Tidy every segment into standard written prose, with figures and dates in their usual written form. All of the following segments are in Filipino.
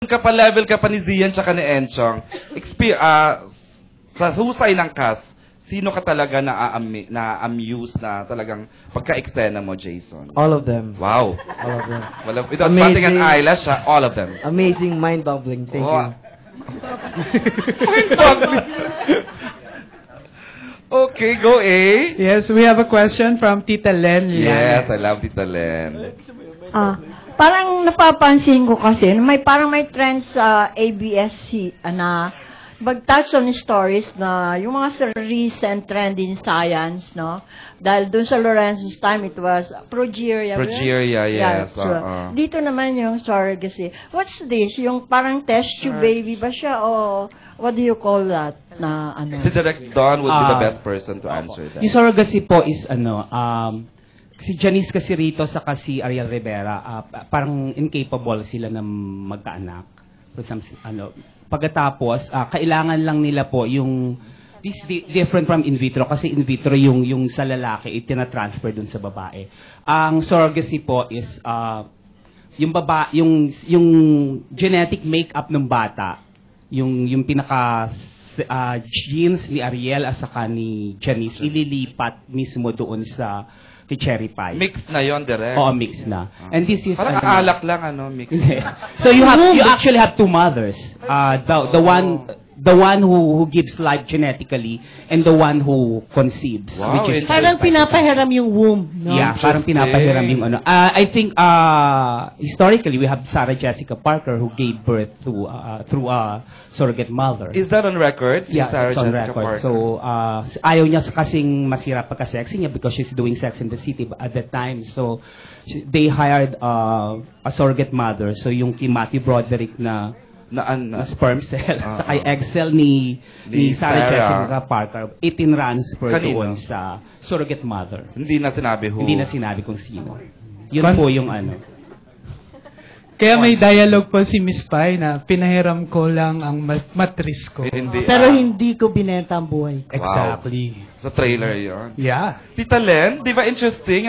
Level ka pa ni Zian tsaka ni Enchong. Sa husay ng cast, sino ka talaga na-amuse na talagang pagka-eksena mo, Jason? All of them. Wow. All of them. Without batting an eyelash, all of them. Amazing, mind-boggling. Thank you. Okay, go A. Yes, we have a question from Tita Len. Yes, I love Tita Len. Parang napapansin ko kasi, parang may trend sa ABS-C na mag-touch on stories na yung mga recent trend in science, no? Dahil dun sa Lorenzo's time, it was progeria. Progeria, yes. Yeah, dito naman yung surrogacy. What's this? Yung parang test tube baby ba siya? O what do you call that? Na ano? Si Direct Don would be the best person to answer that. Yung surrogacy po is si Janice kasi rito sa si Ariel Rivera, parang incapable sila na magkaanak. So, pagkatapos, kailangan lang nila po yung this different from in vitro kasi in vitro yung sa lalaki itina-transfer dun sa babae. Ang surrogacy po is yung genetic makeup ng bata, yung pinaka genes ni Ariel at saka ni Janice ililipat mismo doon sa kay Cherry Pie. Mix na yon direct. Oo, mix na. And this is parang alak lang mix. So you actually have two mothers. The one who gives life genetically and the one who conceives. Wow, which is parang pinapahiram yung womb, no? Yeah, parang pinapahiram yung ano. I think historically we have Sarah Jessica Parker who gave birth through a surrogate mother. Is that on record? Yeah, Sarah it's on Jessica record. Parker. So ayaw niya kasing masira pagka-sexy niya because she's doing Sex in the City at that time. So they hired a surrogate mother. So yung kay Matthew Broderick na sperm cell sa kay egg cell ni Sarah Jessica Parker itinransfer doon sa surrogate mother. Hindi na sinabi kung sino. Yun po yung ano. Kaya may dialogue po si Miss Pai na pinahiram ko lang ang matris ko. Pero hindi ko binenta ang buhay ko. Exactly. Sa trailer yon. Yeah. Tita Len, di ba interesting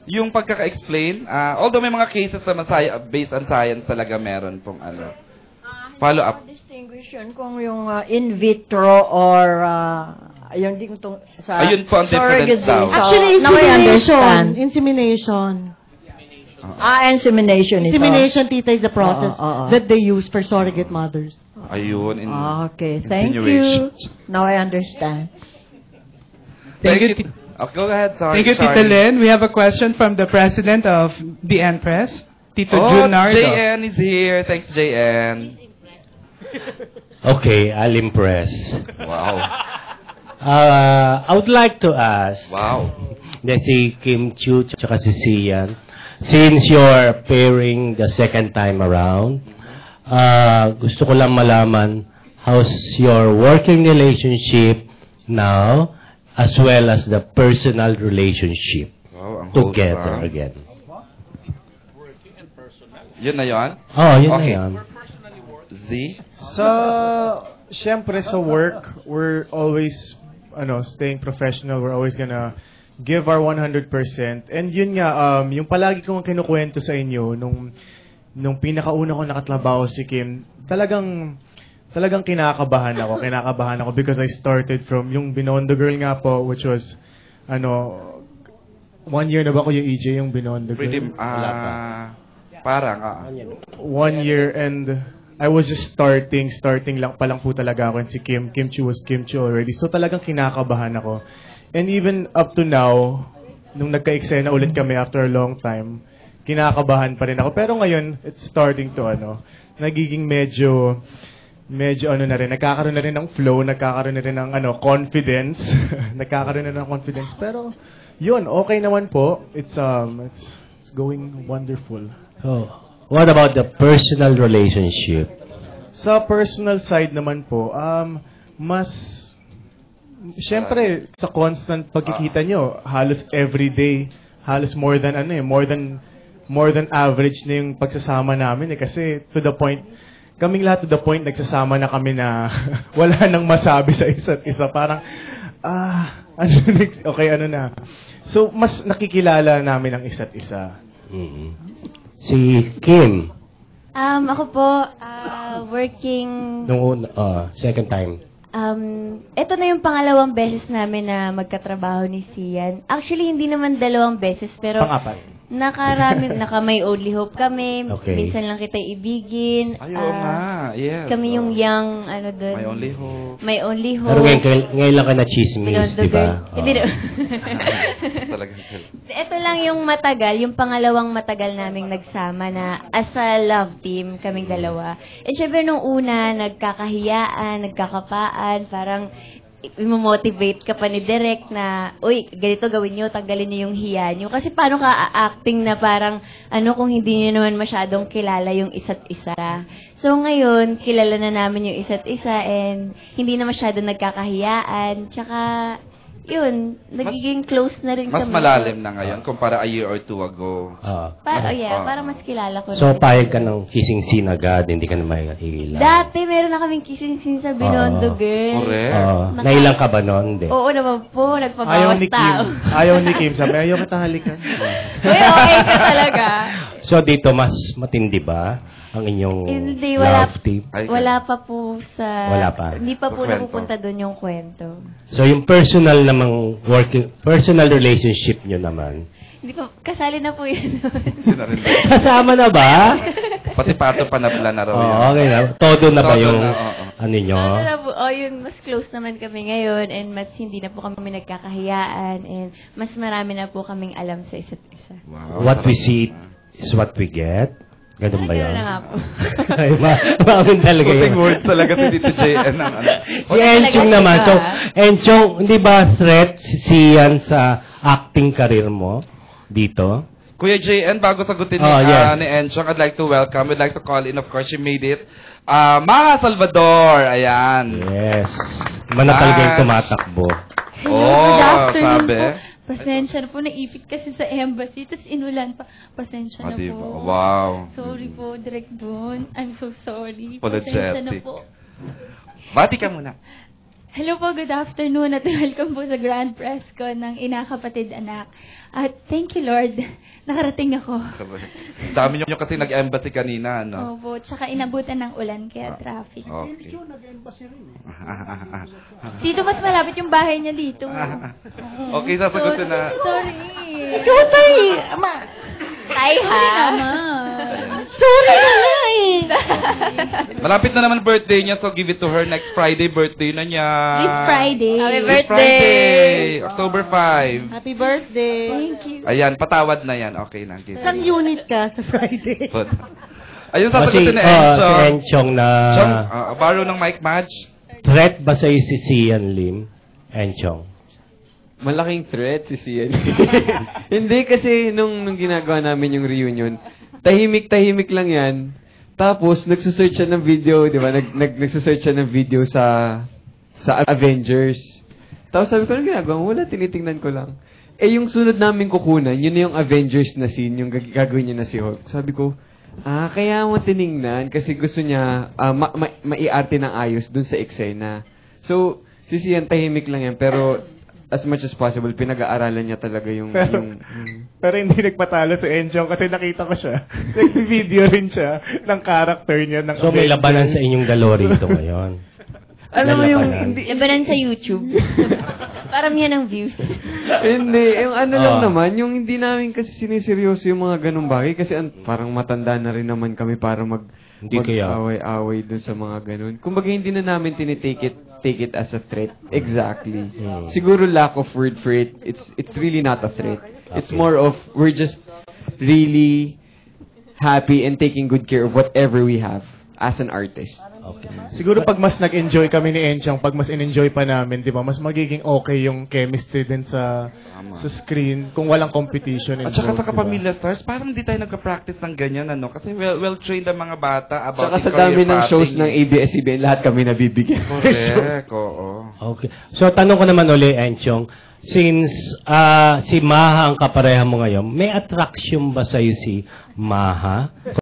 yung pagkaka-explain, although may mga cases na based on science talaga meron pong follow up. Distinguish yun kung yung in vitro or yung di ko sa ayun po ang difference daw. Actually, insemination. Insemination tita is the process that they use for surrogate mothers. Ayun. Okay, thank you. Now I understand. Thank you. Go ahead, sorry. Thank you, Tita Len. We have a question from the president of the Empress, Tito Junardo. JN is here. Thanks, JN. Okay, I'll impress. Wow. I would like to ask. Wow. Si Kim Chiu tsaka si Sian, since you're pairing the second time around, gusto ko lang malaman how's your working relationship now, as well as the personal relationship together again. Yun na yun? Yun na yun. Z? Siyempre sa work, we're always staying professional. We're always gonna give our 100%. And yun nga, yung palagi kong kinukwento sa inyo, nung pinakauna ko nakatrabaho si Kim, talagang kinakabahan ako because I started from yung Binondo Girl nga po, which was 1 year na ba ko yung EJ yung Binondo Girl? Parang 1 year, and I was just starting lang pa lang po talaga ako, and si Kim Chiu was Kim Chiu already, so talagang kinakabahan ako. And even up to now, nung nagka-eksena ulit kami after a long time, kinakabahan pa rin ako, pero ngayon it's starting to nagiging medyo na rin, nagkakaroon na rin ng flow, nagkakaroon na rin ng confidence. Nagkakaroon na ng confidence. Pero yun, okay naman po. It's going wonderful. What about the personal relationship? Sa personal side naman po, syempre sa constant pagkikita nyo, halos everyday, halos more than average na yung pagsasama namin kasi to the point, kaming lahat to the point, nagsasama na kami na wala nang masabi sa isa't isa. Parang, na. So, mas nakikilala namin ang isa't isa. Si Kim, Ako po, working, Nung second time. ito na yung pangalawang beses namin na magkatrabaho ni Sian. Actually, hindi naman dalawang beses, pero Pang-apat. naka may only hope kami. Okay. Minsan lang kita ibigin. Ay, oo nga. Yes. Kami yung young, doon. My only hope. May only hope. Pero ngayon lang ka na chismis, di ba? Hindi na. Talaga. Ito lang yung matagal, yung pangalawang matagal naming nagsama na as a love team, kaming dalawa. And syempre nung una, nagkakahiyaan, nagkakapaan, parang imo-motivate ka pa ni Direk na, uy, ganito gawin nyo, tanggalin nyo yung hiya nyo. Kasi paano ka acting na parang, kung hindi nyo naman masyadong kilala yung isa't isa. So ngayon, kilala na namin yung isa't isa and hindi na masyadong nagkakahiyaan. Tsaka, yun, nagiging close na rin Mas kami. malalim na ngayon kumpara a year or two ago. Parang mas kilala ko So, na. payag ka ng kissing scene agad, hindi ka na mahihila. Dati, meron na kaming kissing scene sa Binondo, girl. Correct. Nailang ka ba noon? Hindi. Oo naman po, Ayaw nagpabawas ni tao. Kim. Ayaw ni Kim. Sabi, ayaw kita halikan. Uy, okay ka talaga. So, dito mas matindi ba ang inyong Hindi, wala, love team? wala pa po sa... Wala pa. Hindi pa po Sa kwento. napupunta doon yung kwento. So, yung personal namang personal relationship nyo naman, Hindi pa, kasali na po yun. Hindi na rin. kasama na ba? Pati pato panabla na raw Oo, yan. okay na. Todo na ba Todo yung na, oo. ano nyo? Ano na po, yun, mas close naman kami ngayon and mas hindi na po kami nagkakahiyaan and mas marami na po kaming alam sa isa't isa. Wow, What we sarap see na. is what we get. Ganun ba Ganun yun? na nga po. Ay, maamin talaga Putting yun. words talaga si Tito JN ng ano. Si Enchong naman. So, Enchong, hindi ba threat si Ian sa acting career mo dito? Kuya JN, bago sagutin yes. ni Enchong, I'd like to welcome, we'd like to call in, of course, she made it. Maha Salvador, ayan. Yes. Mana talaga yung tumatakbo. Oh, Good afternoon sabi. po. Pasensya na po, naipit kasi sa embassy, tapos inulan pa. Pasensya na Diba? po. Wow. Sorry po, direct doon. I'm so sorry. Apologetic. Pasensya na po. Bati ka muna. Hello po, good afternoon at welcome po sa Grand Press ko ng Ina Kapatid Anak. At thank you Lord, nakarating ako. Dami nyo kasi nag-embassy kanina, no? Opo, tsaka inabutan ng ulan kaya traffic. Okay. Dito mas malapit yung bahay niya dito. Okay, sasagutin na. Sorry. Ikaw tayo, ama. Tay ha? Sorry na nga eh. Malapit na naman birthday niya, so give it to her. Next Friday, birthday na niya. This Friday. Happy This birthday! Friday, October 5. Happy birthday. Thank you. Ayan, patawad na yan. Okay na. Give Saan unit ka sa Friday? But, ayun, Kasi, sasagutin ni si Enchong. Enchong na Chong, borrow ng mic match. threat ba sa'yo si Sian Lim? Enchong. Malaking threat si Sian. Hindi kasi nung ginagawa namin yung reunion, tahimik lang yan. Tapos nagsusearch siya ng video, di ba? Nagsusearch siya ng video sa Avengers. Tapos sabi ko, anong ginagawa mo? Wala, tinitingnan ko lang. Eh, yung sunod namin kukunan, yun na yung Avengers na scene, yung gagawin niya na si Hulk. Sabi ko, kaya mo tiningnan kasi gusto niya maiarte ng ayos dun sa eksena. So, si Sian tahimik lang yan, pero as much as possible, pinag-aaralan niya talaga yung... Pero hindi nagpatalo si Enchong kasi nakita ko siya. Nag-video rin siya ng character niya. Ng So, may labanan sa inyong dalawa rito ngayon. Alam mo yung... Lalabanan. Hindi, Labanan sa YouTube. Parang yan ang views. hindi, yung ano lang naman, yung hindi namin kasi siniseryoso yung mga ganung bagay kasi parang matanda na rin naman kami para Hindi kaya. mag-away-away dun sa mga ganun. Kumbaga hindi na namin take it as a threat. Exactly. Siguro lack of word for it. It's really not a threat. It's Okay. more of we're just really happy and taking good care of whatever we have as an artist. Okay. Siguro pag mas nag-enjoy kami ni Enchong, pag mas in-enjoy pa namin, di ba, mas magiging okay yung chemistry din sa screen kung walang competition. At saka sa involved, Kapamilya Stars, parang hindi tayo nagka-practice ng ganyan, ano? Kasi well-trained ang mga bata about Tsaka the sa dami career ng shows pathing. ng ABS-CBN, lahat kami nabibigyan. Correct, oo. Okay. So, tanong ko naman uli, Enchong, since si Maha ang kapareha mo ngayon, may attraction ba sa'yo si Maha?